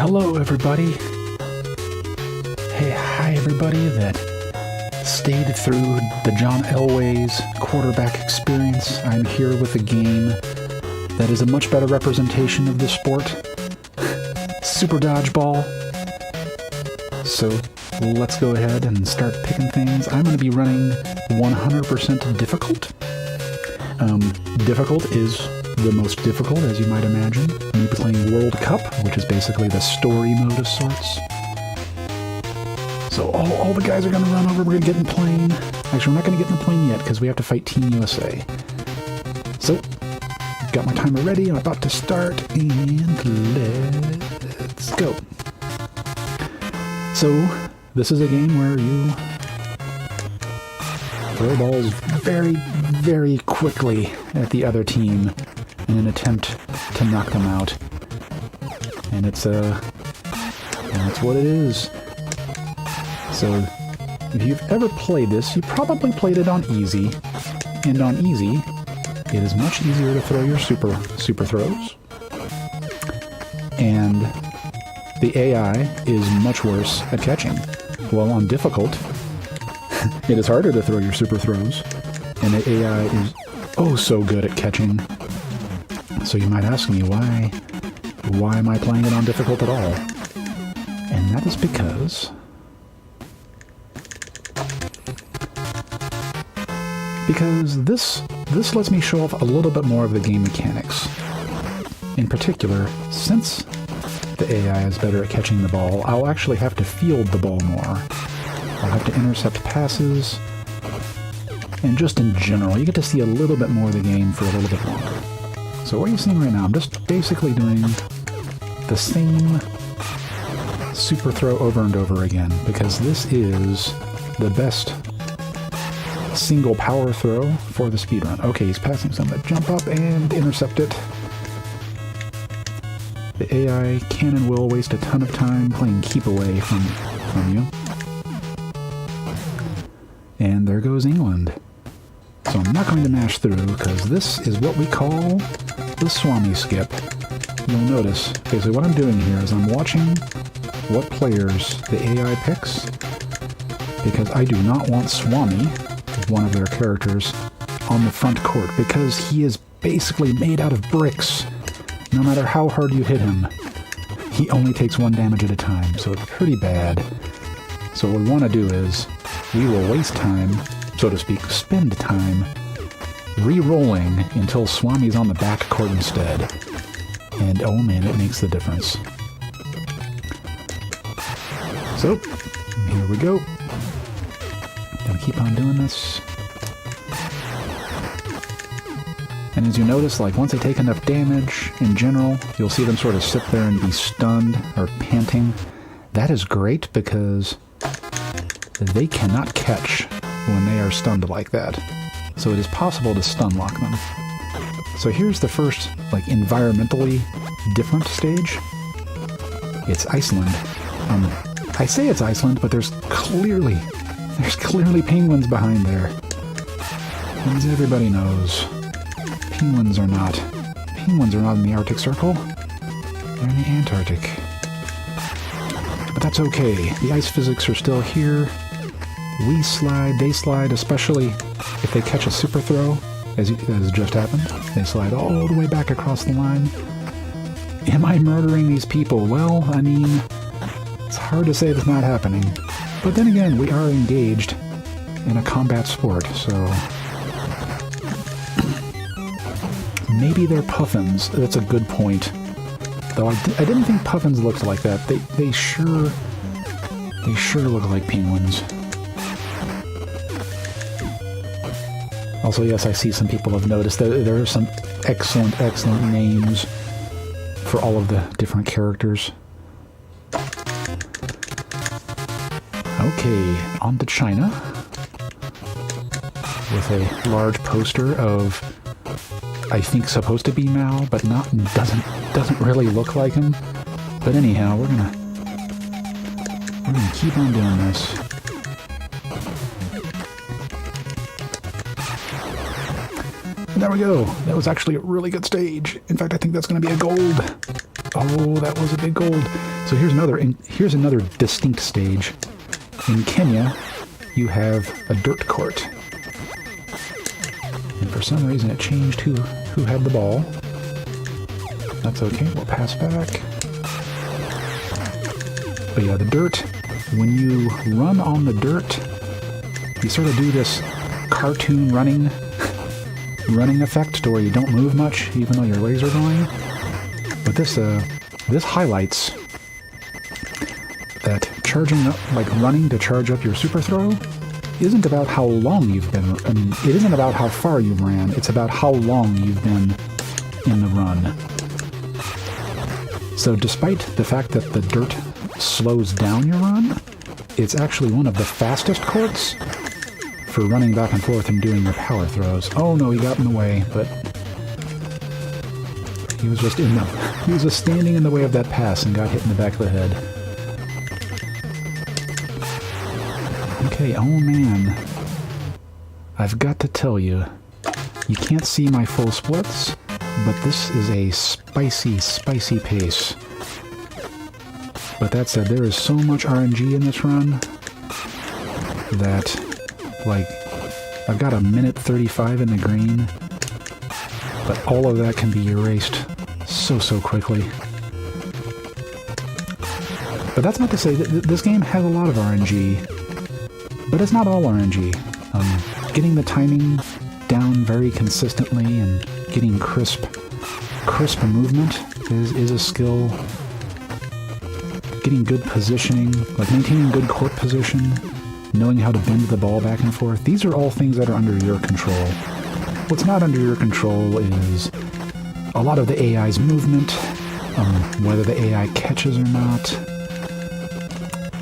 Hello, everybody. Hey, hi, everybody that stayed through the John Elway's quarterback experience. I'm here with a game that is a much better representation of the sport. Super Dodgeball. So let's go ahead and start picking things. I'm going to be running 100% difficult. Difficult is the most difficult, as you might imagine. Me playing World Cup, which is basically the story mode of sorts. So all the guys are going to run over. We're going to get in the plane. Actually, we're not going to get in the plane yet because we have to fight Team USA. So, got my timer ready. I'm about to start, and let's go. So, this is a game where you throw balls very, very quickly at the other team in an attempt to knock them out. And that's what it is. So, if you've ever played this, you probably played it on easy. And on easy, it is much easier to throw your super throws. And the AI is much worse at catching. While on difficult, it is harder to throw your super throws. And the AI is oh so good at catching. So you might ask me, why am I playing it on difficult at all? And that is because this lets me show off a little bit more of the game mechanics. In particular, since the AI is better at catching the ball, I'll actually have to field the ball more. I'll have to intercept passes, and just in general, you get to see a little bit more of the game for a little bit longer. So what you're seeing right now, I'm just basically doing the same super throw over and over again, because this is the best single power throw for the speedrun. Okay, he's passing some that jump up and intercept it. The AI can and will waste a ton of time playing keep away from you. And there goes England. So I'm not going to mash through, because this is what we call the Swami skip. You'll notice, basically what I'm doing here is I'm watching what players the AI picks, because I do not want Swami, one of their characters, on the front court, because he is basically made out of bricks. No matter how hard you hit him, he only takes one damage at a time, so it's pretty bad. So what we want to do is, we will waste time, so to speak, spend time, re-rolling until Swami's on the back court instead. And oh man, it makes the difference. So, here we go. Gonna keep on doing this. And as you notice, like once they take enough damage, in general, you'll see them sort of sit there and be stunned or panting. That is great because they cannot catch when they are stunned like that. So it is possible to stun lock them. So here's the first, like, environmentally different stage. It's Iceland. I say it's Iceland, but there's clearly penguins behind there. As everybody knows, penguins are not in the Arctic Circle. They're in the Antarctic. But that's okay. The ice physics are still here. We slide, they slide, especially if they catch a super throw, as just happened. They slide all the way back across the line. Am I murdering these people? Well, I mean, it's hard to say that's not happening. But then again, we are engaged in a combat sport, so maybe they're puffins. That's a good point. Though I didn't think puffins looked like that. They sure look like penguins. Also, yes, I see some people have noticed that there are some excellent names for all of the different characters. Okay, on to China. With a large poster of, I think, supposed to be Mao, but doesn't really look like him. But anyhow, we're gonna keep on doing this. And there we go. That was actually a really good stage. In fact, I think that's going to be a gold. Oh, that was a big gold. So here's another distinct stage. In Kenya, you have a dirt court. And for some reason it changed who had the ball. That's okay, we'll pass back. But yeah, the dirt, when you run on the dirt, you sort of do this cartoon running effect to where you don't move much, even though your legs are going. But this highlights that charging up, like running to charge up your super throw, isn't about how long you've been. I mean, it isn't about how far you ran. It's about how long you've been in the run. So despite the fact that the dirt slows down your run, it's actually one of the fastest courts for running back and forth and doing your power throws. Oh no, he got in the way, but he was just standing in the way of that pass and got hit in the back of the head. Okay, oh man. I've got to tell you, you can't see my full splits, but this is a spicy, spicy pace. But that said, there is so much RNG in this run that, like, I've got a minute 35 in the green, but all of that can be erased so quickly. But that's not to say that this game has a lot of RNG, but it's not all RNG. Getting the timing down very consistently and getting crisp movement is a skill. Getting good positioning, like maintaining good court position, knowing how to bend the ball back and forth, these are all things that are under your control. What's not under your control is a lot of the AI's movement, whether the AI catches or not,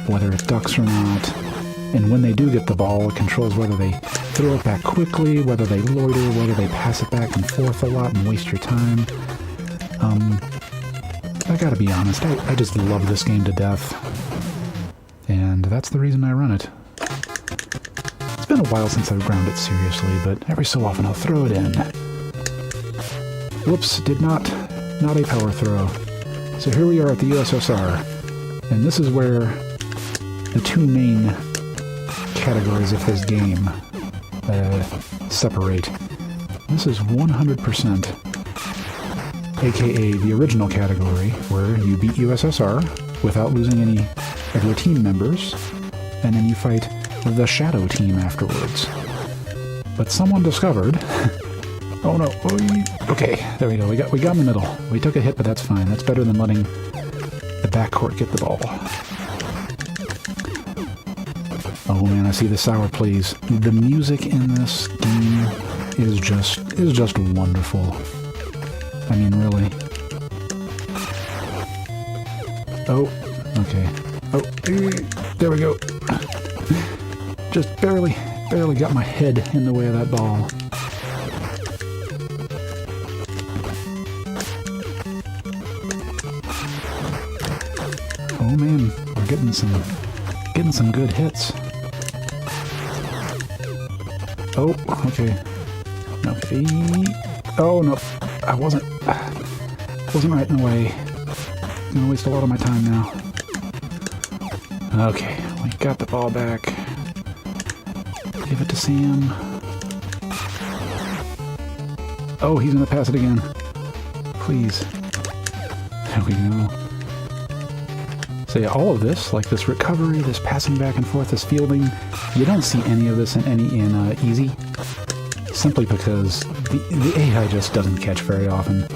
whether it ducks or not, and when they do get the ball, it controls whether they throw it back quickly, whether they loiter, whether they pass it back and forth a lot and waste your time. I gotta be honest, I just love this game to death, and that's the reason I run it. It's been a while since I've ground it seriously, but every so often I'll throw it in. Whoops, not a power throw. So here we are at the USSR, and this is where the two main categories of this game separate. This is 100%, aka the original category, where you beat USSR without losing any of your team members, and then you fight the shadow team afterwards. But someone discovered... oh no, okay, there we go, we got in the middle. We took a hit, but that's fine. That's better than letting the backcourt get the ball. Oh man, I see the sour please. The music in this game is just wonderful. I mean, really. Oh, okay. Oh, there we go. Just barely got my head in the way of that ball. Oh man, we're getting some good hits. Oh, okay. No, oh no, I wasn't right in the way. I'm gonna waste a lot of my time now. Okay, we got the ball back. Give it to Sam. Oh, he's gonna pass it again. Please. There we go. So yeah, all of this, like this recovery, this passing back and forth, this fielding, you don't see any of this in easy, simply because the AI just doesn't catch very often.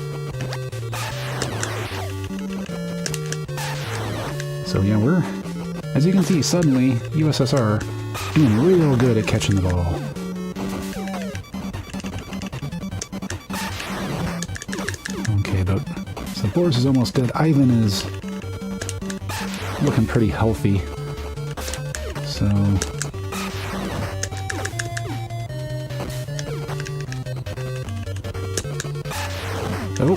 So yeah, we're, as you can see, suddenly USSR doing real good at catching the ball. Okay, but so Boris is almost dead. Ivan is looking pretty healthy. So oh,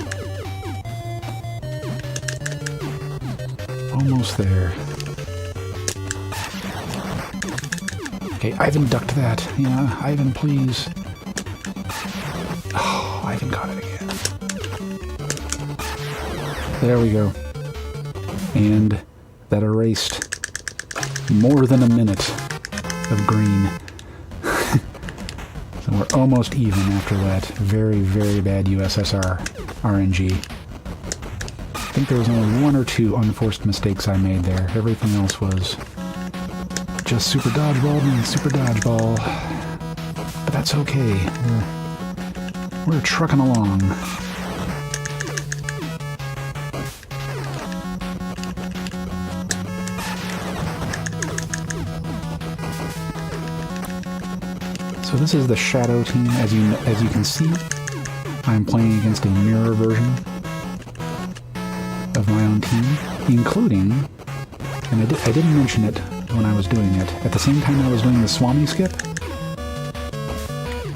almost there. Okay, Ivan ducked that. Yeah, Ivan, please. Oh, Ivan got it again. There we go. And that erased more than a minute of green. So we're almost even after that very, very bad USSR RNG. I think there was only one or two unforced mistakes I made there. Everything else was just super dodgeball being super dodgeball. But that's okay. We're trucking along. So this is the Shadow team. As you can see, I'm playing against a mirror version of my own team, including, and I didn't mention it when I was doing it, at the same time I was doing the Swami skip,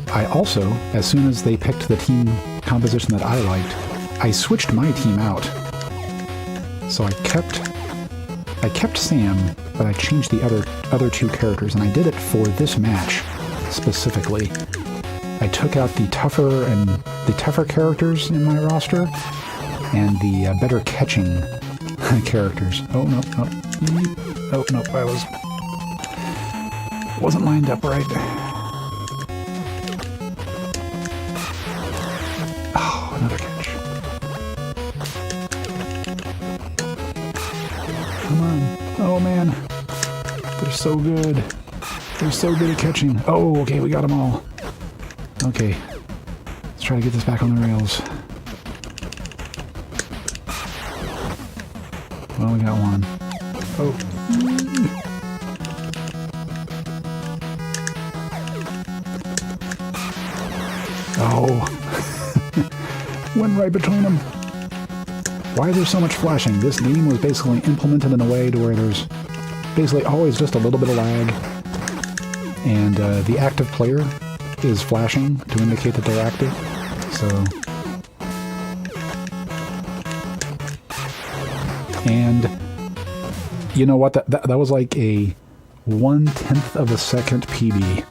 I also, as soon as they picked the team composition that I liked, I switched my team out. So I kept Sam, but I changed the other two characters, and I did it for this match specifically. I took out the tougher characters in my roster, and the better catching characters. Oh no, no. Oh no, wasn't lined up right. Oh, another catch. Come on. Oh man. They're so good. They're so good at catching. Oh, okay, we got them all. Okay. Let's try to get this back on the rails. Well, we got one. Oh. Oh. Went right between them. Why is there so much flashing? This game was basically implemented in a way to where there's basically always just a little bit of lag. And the active player is flashing to indicate that they're active. So... And you know what? That was like a 1/10 of a second PB.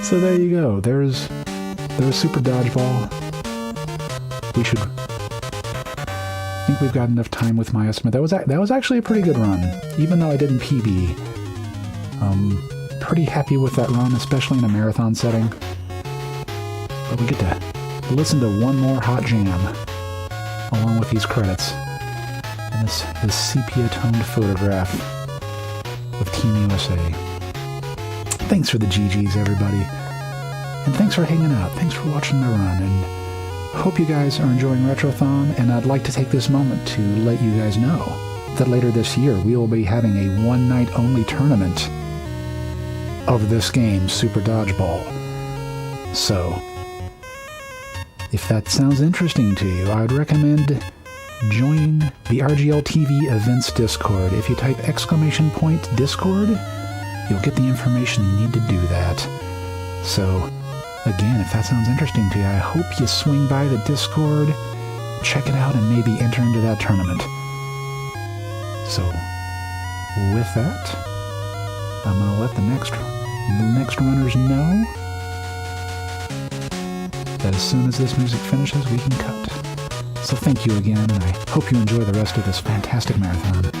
So there you go. There's Super Dodgeball. I think we've got enough time with my estimate. That was actually a pretty good run, even though I didn't PB. Pretty happy with that run, especially in a marathon setting. But we get to listen to one more hot jam along with these credits and this sepia-toned photograph of Team USA. Thanks for the GGs, everybody. And thanks for hanging out. Thanks for watching my run. And hope you guys are enjoying Retrothon. And I'd like to take this moment to let you guys know that later this year we will be having a one-night-only tournament of this game, Super Dodgeball. So, if that sounds interesting to you, I would recommend joining the RGL TV Events Discord. If you type !Discord, you'll get the information you need to do that. So, again, if that sounds interesting to you, I hope you swing by the Discord, check it out, and maybe enter into that tournament. So, with that, I'm going to let the next runners know that as soon as this music finishes, we can cut. So thank you again, and I hope you enjoy the rest of this fantastic marathon.